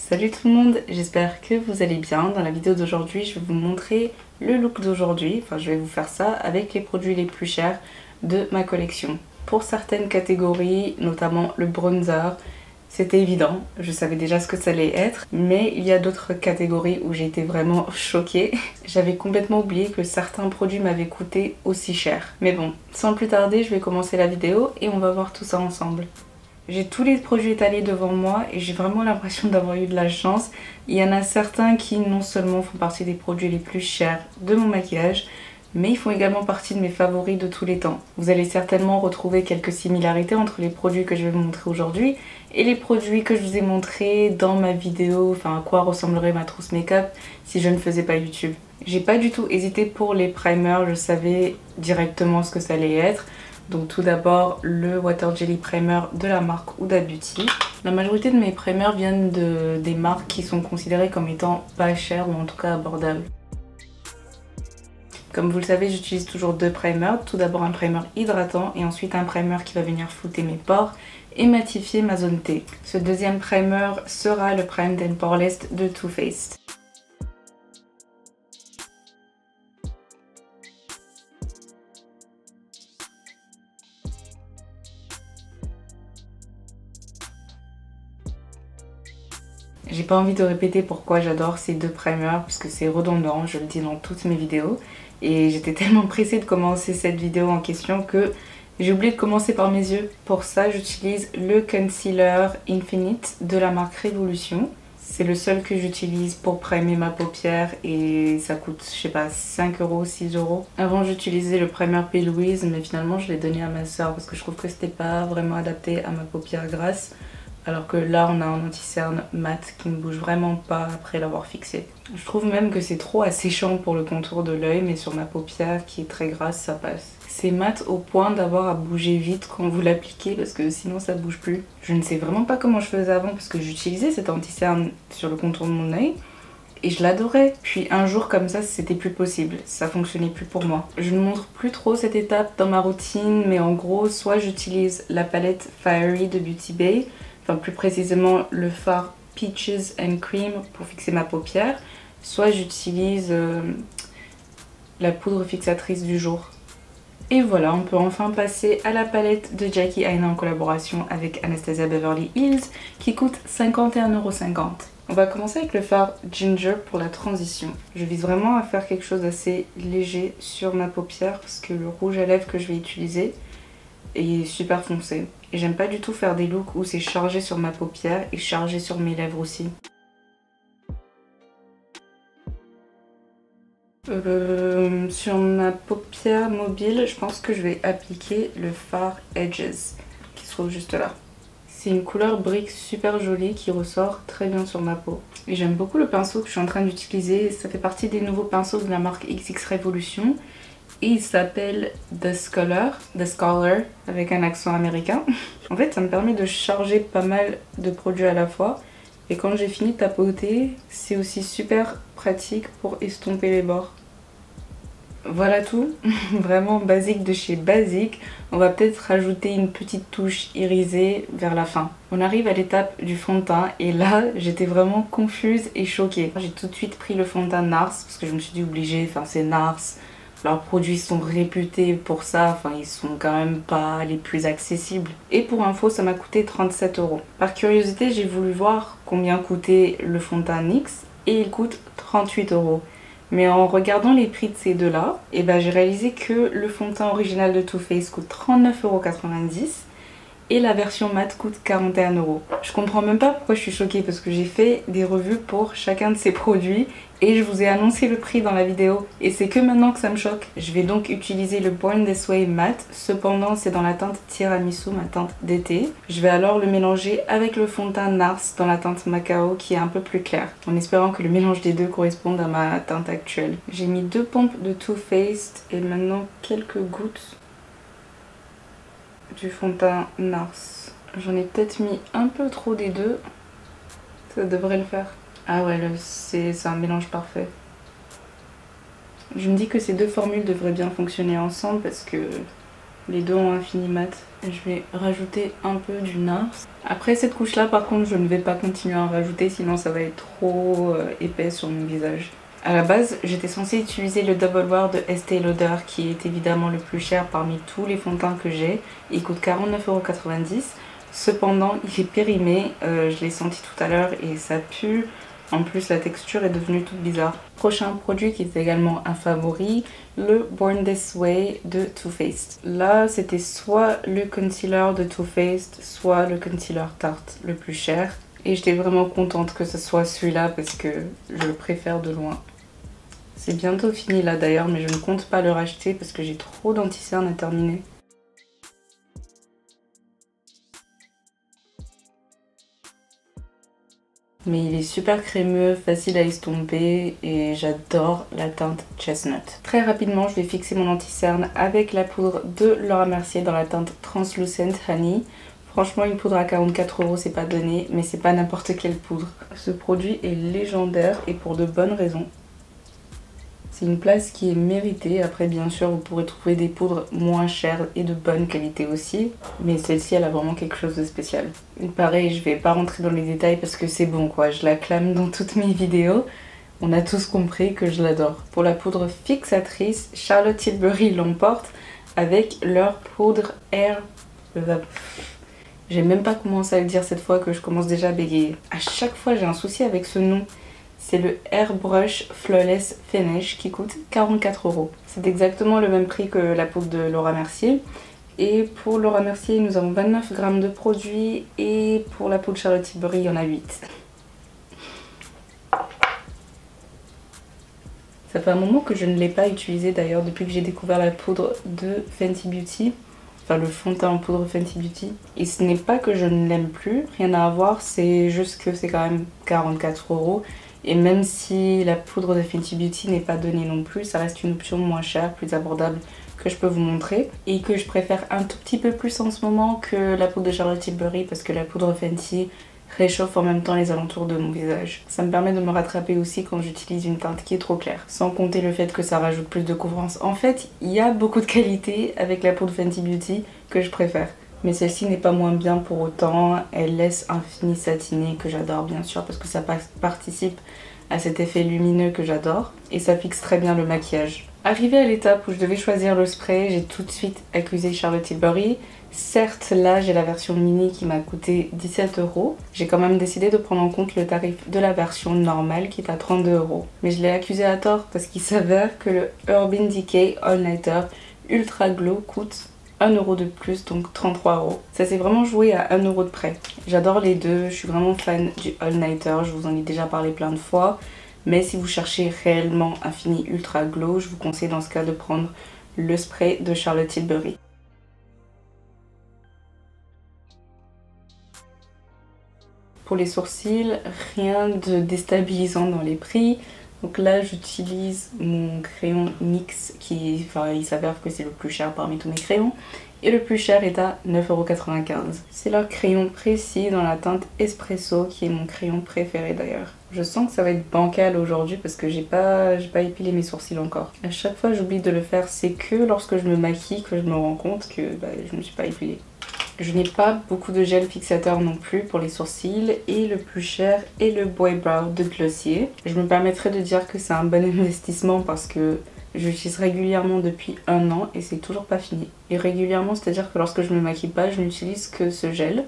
Salut tout le monde, j'espère que vous allez bien. Dans la vidéo d'aujourd'hui, je vais vous montrer le look d'aujourd'hui. Enfin, je vais vous faire ça avec les produits les plus chers de ma collection. Pour certaines catégories, notamment le bronzer, c'était évident. Je savais déjà ce que ça allait être. Mais il y a d'autres catégories où j'ai été vraiment choquée. J'avais complètement oublié que certains produits m'avaient coûté aussi cher. Mais bon, sans plus tarder, je vais commencer la vidéo et on va voir tout ça ensemble. J'ai tous les produits étalés devant moi et j'ai vraiment l'impression d'avoir eu de la chance. Il y en a certains qui non seulement font partie des produits les plus chers de mon maquillage, mais ils font également partie de mes favoris de tous les temps. Vous allez certainement retrouver quelques similarités entre les produits que je vais vous montrer aujourd'hui et les produits que je vous ai montrés dans ma vidéo, enfin à quoi ressemblerait ma trousse make-up si je ne faisais pas YouTube. J'ai pas du tout hésité pour les primers, je savais directement ce que ça allait être. Donc tout d'abord le Water Jelly Primer de la marque Huda Beauty. La majorité de mes primers viennent des marques qui sont considérées comme étant pas chères ou en tout cas abordables. Comme vous le savez, j'utilise toujours deux primers. Tout d'abord un primer hydratant et ensuite un primer qui va venir flouter mes pores et matifier ma zone T. Ce deuxième primer sera le Prime and Poreless de Too Faced. J'ai pas envie de répéter pourquoi j'adore ces deux primers puisque c'est redondant, je le dis dans toutes mes vidéos. Et j'étais tellement pressée de commencer cette vidéo en question que j'ai oublié de commencer par mes yeux. Pour ça, j'utilise le Concealer Infinite de la marque Révolution. C'est le seul que j'utilise pour primer ma paupière et ça coûte, je sais pas, 5 €, 6 €. Avant, j'utilisais le primer P. Louise, mais finalement, je l'ai donné à ma soeur parce que je trouve que c'était pas vraiment adapté à ma paupière grasse. Alors que là, on a un anti-cerne mat qui ne bouge vraiment pas après l'avoir fixé. Je trouve même que c'est trop asséchant pour le contour de l'œil, mais sur ma paupière qui est très grasse, ça passe. C'est mat au point d'avoir à bouger vite quand vous l'appliquez parce que sinon ça bouge plus. Je ne sais vraiment pas comment je faisais avant parce que j'utilisais cet anti-cerne sur le contour de mon œil et je l'adorais. Puis un jour comme ça, c'était plus possible, ça fonctionnait plus pour moi. Je ne montre plus trop cette étape dans ma routine, mais en gros, soit j'utilise la palette Fiery de Beauty Bay, enfin plus précisément le fard Peaches and Cream pour fixer ma paupière, soit j'utilise la poudre fixatrice du jour. Et voilà, on peut enfin passer à la palette de Jackie Aina en collaboration avec Anastasia Beverly Hills qui coûte 51,50 €. On va commencer avec le fard Ginger pour la transition. Je vise vraiment à faire quelque chose d'assez léger sur ma paupière parce que le rouge à lèvres que je vais utiliser est super foncé. Et j'aime pas du tout faire des looks où c'est chargé sur ma paupière et chargé sur mes lèvres aussi. Sur ma paupière mobile, je pense que je vais appliquer le fard Edges qui se trouve juste là. C'est une couleur brique super jolie qui ressort très bien sur ma peau. Et j'aime beaucoup le pinceau que je suis en train d'utiliser. Ça fait partie des nouveaux pinceaux de la marque XX Revolution. Et il s'appelle The Scholar avec un accent américain. En fait, ça me permet de charger pas mal de produits à la fois. Et quand j'ai fini de tapoter, c'est aussi super pratique pour estomper les bords. Voilà tout, vraiment basique de chez basique. On va peut-être rajouter une petite touche irisée vers la fin. On arrive à l'étape du fond de teint et là j'étais vraiment confuse et choquée. J'ai tout de suite pris le fond de teint NARS parce que je me suis dit obligée, enfin c'est NARS. Leurs produits sont réputés pour ça, enfin ils sont quand même pas les plus accessibles. Et pour info, ça m'a coûté 37 €. Par curiosité, j'ai voulu voir combien coûtait le fond de teint NYX et il coûte 38 €. Mais en regardant les prix de ces deux-là, j'ai réalisé que le fond de teint original de Too Faced coûte 39,90 € et la version mat coûte 41 €. Je comprends même pas pourquoi je suis choquée parce que j'ai fait des revues pour chacun de ces produits et je vous ai annoncé le prix dans la vidéo et c'est que maintenant que ça me choque. Je vais donc utiliser le Born This Way Matte, cependant c'est dans la teinte Tiramisu, ma teinte d'été. Je vais alors le mélanger avec le fond de teint NARS dans la teinte Macao qui est un peu plus clair, en espérant que le mélange des deux corresponde à ma teinte actuelle. J'ai mis 2 pompes de Too Faced et maintenant quelques gouttes du fond de teint NARS. J'en ai peut-être mis un peu trop des deux, ça devrait le faire. Ah ouais, c'est un mélange parfait. Je me dis que ces deux formules devraient bien fonctionner ensemble parce que Les deux ont un fini mat. Je vais rajouter un peu du NARS. Après cette couche là par contre je ne vais pas continuer à en rajouter sinon ça va être trop épais sur mon visage. À la base j'étais censée utiliser le Double Wear de Estée Lauder qui est évidemment le plus cher parmi tous les fonds de teint que j'ai. Il coûte 49,90 €. Cependant il est périmé, je l'ai senti tout à l'heure et ça pue. En plus la texture est devenue toute bizarre. Prochain produit qui est également un favori, le Born This Way de Too Faced. Là c'était soit le concealer de Too Faced, soit le concealer Tarte le plus cher. Et j'étais vraiment contente que ce soit celui-là parce que je le préfère de loin. C'est bientôt fini là d'ailleurs mais je ne compte pas le racheter parce que j'ai trop d'anti-cernes à terminer. Mais il est super crémeux, facile à estomper et j'adore la teinte Chestnut. Très rapidement, je vais fixer mon anti-cerne avec la poudre de Laura Mercier dans la teinte Translucent Honey. Franchement, une poudre à 44 € c'est pas donné, mais c'est pas n'importe quelle poudre. Ce produit est légendaire et pour de bonnes raisons. C'est une place qui est méritée. Après, bien sûr, vous pourrez trouver des poudres moins chères et de bonne qualité aussi. Mais celle-ci, elle a vraiment quelque chose de spécial. Pareil, je vais pas rentrer dans les détails parce que c'est bon quoi. Je la clame dans toutes mes vidéos. On a tous compris que je l'adore. Pour la poudre fixatrice, Charlotte Tilbury l'emporte avec leur poudre Air... J'ai même pas commencé à le dire cette fois que je commence déjà à bégayer. À chaque fois, j'ai un souci avec ce nom. C'est le Airbrush Flawless Finish qui coûte 44 €. C'est exactement le même prix que la poudre de Laura Mercier. Et pour Laura Mercier, nous avons 29 grammes de produit. Et pour la poudre Charlotte Tilbury, il y en a 8. Ça fait un moment que je ne l'ai pas utilisé d'ailleurs depuis que j'ai découvert la poudre de Fenty Beauty. Enfin le fond de teint en poudre Fenty Beauty. Et ce n'est pas que je ne l'aime plus, rien à voir, c'est juste que c'est quand même 44 €. Et même si la poudre de Fenty Beauty n'est pas donnée non plus, ça reste une option moins chère, plus abordable que je peux vous montrer. Et que je préfère un tout petit peu plus en ce moment que la poudre de Charlotte Tilbury parce que la poudre Fenty réchauffe en même temps les alentours de mon visage. Ça me permet de me rattraper aussi quand j'utilise une teinte qui est trop claire. Sans compter le fait que ça rajoute plus de couvrance. En fait, il y a beaucoup de qualité avec la poudre Fenty Beauty que je préfère. Mais celle-ci n'est pas moins bien pour autant, elle laisse un fini satiné que j'adore bien sûr parce que ça participe à cet effet lumineux que j'adore et ça fixe très bien le maquillage. Arrivée à l'étape où je devais choisir le spray, j'ai tout de suite accusé Charlotte Tilbury. Certes là j'ai la version mini qui m'a coûté 17 €, j'ai quand même décidé de prendre en compte le tarif de la version normale qui est à 32 €. Mais je l'ai accusé à tort parce qu'il s'avère que le Urban Decay All Nighter Ultra Glow coûte 1 € de plus, donc 33 €. Ça s'est vraiment joué à 1 € de près. J'adore les deux, je suis vraiment fan du All Nighter, je vous en ai déjà parlé plein de fois. Mais si vous cherchez réellement un fini ultra glow, je vous conseille dans ce cas de prendre le spray de Charlotte Tilbury. Pour les sourcils, rien de déstabilisant dans les prix. Donc là j'utilise mon crayon NYX qui, enfin il s'avère que c'est le plus cher parmi tous mes crayons. Et le plus cher est à 9,95 €. C'est leur crayon précis dans la teinte Espresso qui est mon crayon préféré d'ailleurs. Je sens que ça va être bancal aujourd'hui parce que j'ai pas épilé mes sourcils encore. À chaque fois j'oublie de le faire, c'est que lorsque je me maquille que je me rends compte que je me suis pas épilée. Je n'ai pas beaucoup de gel fixateur non plus pour les sourcils et le plus cher est le Boy Brow de Glossier. Je me permettrai de dire que c'est un bon investissement parce que j'utilise régulièrement depuis 1 an et c'est toujours pas fini. Et régulièrement, c'est-à-dire que lorsque je me maquille pas, je n'utilise que ce gel.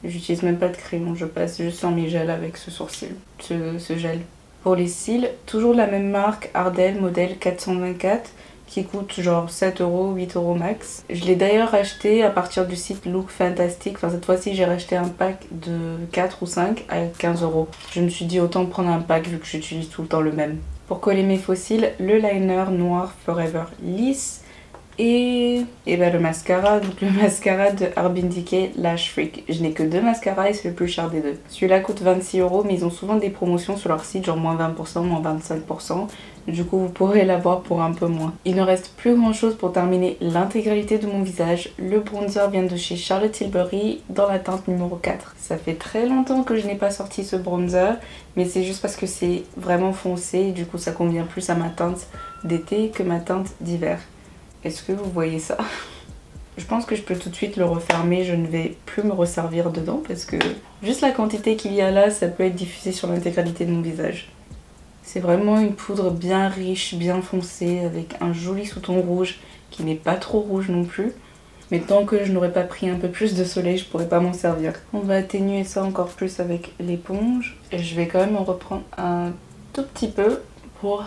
J'utilise même pas de crayon, je passe juste sur mes gels avec ce sourcil, ce gel. Pour les cils, toujours de la même marque, Ardell modèle 424. Qui coûte genre 7 €, 8 € max. Je l'ai d'ailleurs acheté à partir du site Look Fantastic. Enfin cette fois-ci j'ai racheté un pack de 4 ou 5 à 15 €. Je me suis dit autant prendre un pack vu que j'utilise tout le temps le même. Pour coller mes faux cils, le liner noir Forever Lisse et le mascara. Donc le mascara de Urban Decay Lash Freak. Je n'ai que 2 mascaras et c'est le plus cher des deux. Celui-là coûte 26 € mais ils ont souvent des promotions sur leur site, genre moins 20%, moins 25%. Du coup vous pourrez l'avoir pour un peu moins. Il ne reste plus grand chose pour terminer l'intégralité de mon visage. Le bronzer vient de chez Charlotte Tilbury dans la teinte numéro 4. Ça fait très longtemps que je n'ai pas sorti ce bronzer, mais c'est juste parce que c'est vraiment foncé et du coup ça convient plus à ma teinte d'été que ma teinte d'hiver. Est-ce que vous voyez ça? Je pense que je peux tout de suite le refermer, je ne vais plus me resservir dedans parce que juste la quantité qu'il y a là, ça peut être diffusé sur l'intégralité de mon visage. C'est vraiment une poudre bien riche, bien foncée, avec un joli sous-ton rouge qui n'est pas trop rouge non plus. Mais tant que je n'aurais pas pris un peu plus de soleil, je pourrais pas m'en servir. On va atténuer ça encore plus avec l'éponge. Et je vais quand même en reprendre un tout petit peu pour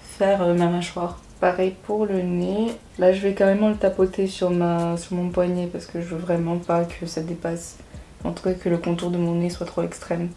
faire ma mâchoire. Pareil pour le nez. Là, je vais carrément le tapoter sur mon poignet parce que je veux vraiment pas que ça dépasse. En tout cas, que le contour de mon nez soit trop extrême.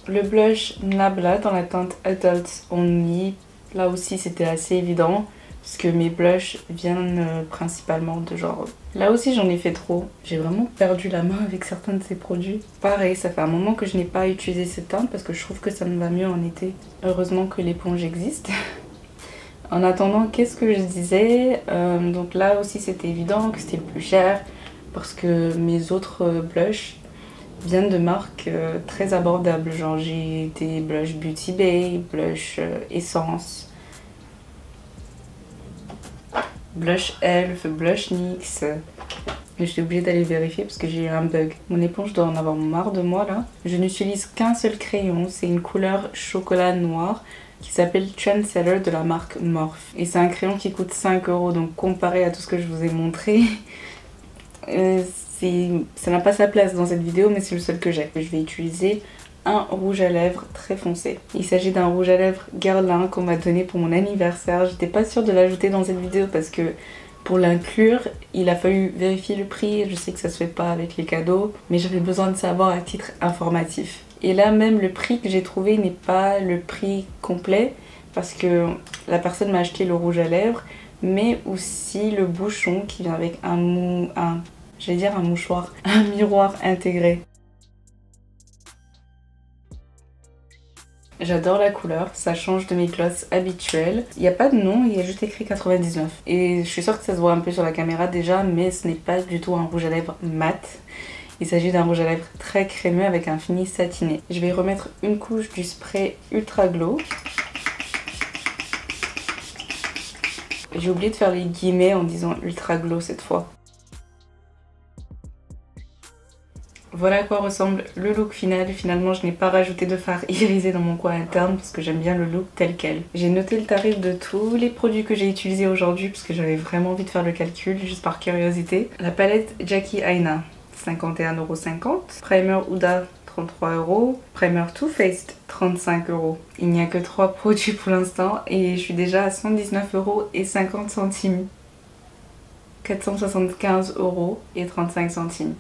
Le blush Nabla dans la teinte Adult Only. Là aussi, c'était assez évident parce que mes blushs viennent principalement de genre... Là aussi, j'en ai fait trop. J'ai vraiment perdu la main avec certains de ces produits. Pareil, ça fait un moment que je n'ai pas utilisé cette teinte parce que je trouve que ça me va mieux en été. Heureusement que l'éponge existe. En attendant, qu'est-ce que je disais donc là aussi, c'était évident que c'était le plus cher parce que mes autres blushs viennent de marques très abordables. Genre, j'ai des blushs Beauty Bay, blush Essence, blush Elf, blush NYX. Mais j'étais obligée d'aller vérifier parce que j'ai eu un bug. Mon éponge doit en avoir marre de moi là. Je n'utilise qu'un seul crayon, c'est une couleur chocolat noir qui s'appelle Trendsetter de la marque Morphe. Et c'est un crayon qui coûte 5 €, donc comparé à tout ce que je vous ai montré, ça n'a pas sa place dans cette vidéo, mais c'est le seul que j'ai. Je vais utiliser un rouge à lèvres très foncé. Il s'agit d'un rouge à lèvres Guerlain qu'on m'a donné pour mon anniversaire. J'étais pas sûre de l'ajouter dans cette vidéo parce que pour l'inclure, il a fallu vérifier le prix. Je sais que ça se fait pas avec les cadeaux, mais j'avais besoin de savoir à titre informatif. Et là, même le prix que j'ai trouvé n'est pas le prix complet parce que la personne m'a acheté le rouge à lèvres, mais aussi le bouchon qui vient avec un mouchoir, un miroir intégré. J'adore la couleur, ça change de mes glosses habituels. Il n'y a pas de nom, il y a juste écrit 99. Et je suis sûre que ça se voit un peu sur la caméra déjà, mais ce n'est pas du tout un rouge à lèvres mat. Il s'agit d'un rouge à lèvres très crémeux avec un fini satiné. Je vais remettre une couche du spray Ultra Glow. J'ai oublié de faire les guillemets en disant Ultra Glow cette fois. Voilà à quoi ressemble le look final. Finalement, je n'ai pas rajouté de fard irisé dans mon coin interne parce que j'aime bien le look tel quel. J'ai noté le tarif de tous les produits que j'ai utilisés aujourd'hui parce que j'avais vraiment envie de faire le calcul juste par curiosité. La palette Jackie Aina, 51,50 €. Primer Huda, 33 €. Primer Too Faced, 35 €. Il n'y a que 3 produits pour l'instant et je suis déjà à 119,50 €. 475 € et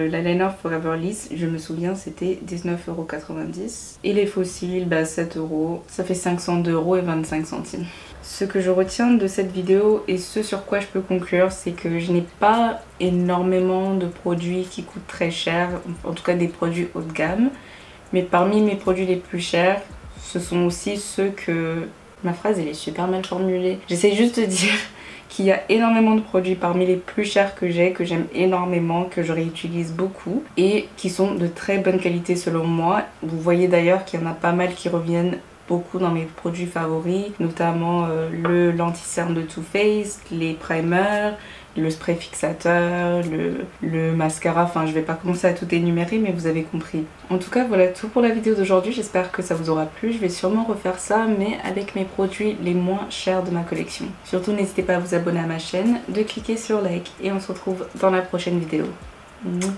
l'eyeliner Forever Liss, je me souviens, c'était 19,90 €. Et les fossiles, 7 €. Ça fait 502,25 €. Ce que je retiens de cette vidéo et ce sur quoi je peux conclure, c'est que je n'ai pas énormément de produits qui coûtent très cher, en tout cas des produits haut de gamme. Mais parmi mes produits les plus chers, ce sont aussi ceux que... Ma phrase, elle est super mal formulée. J'essaie juste de dire qu'il y a énormément de produits parmi les plus chers que j'aime énormément, que je réutilise beaucoup et qui sont de très bonne qualité selon moi. Vous voyez d'ailleurs qu'il y en a pas mal qui reviennent beaucoup dans mes produits favoris, notamment le l'anti-cerne de Too Faced, les primers, le spray fixateur, le mascara, enfin je vais pas commencer à tout énumérer mais vous avez compris. En tout cas voilà tout pour la vidéo d'aujourd'hui, j'espère que ça vous aura plu. Je vais sûrement refaire ça mais avec mes produits les moins chers de ma collection. Surtout n'hésitez pas à vous abonner à ma chaîne, de cliquer sur like et on se retrouve dans la prochaine vidéo. Mouah.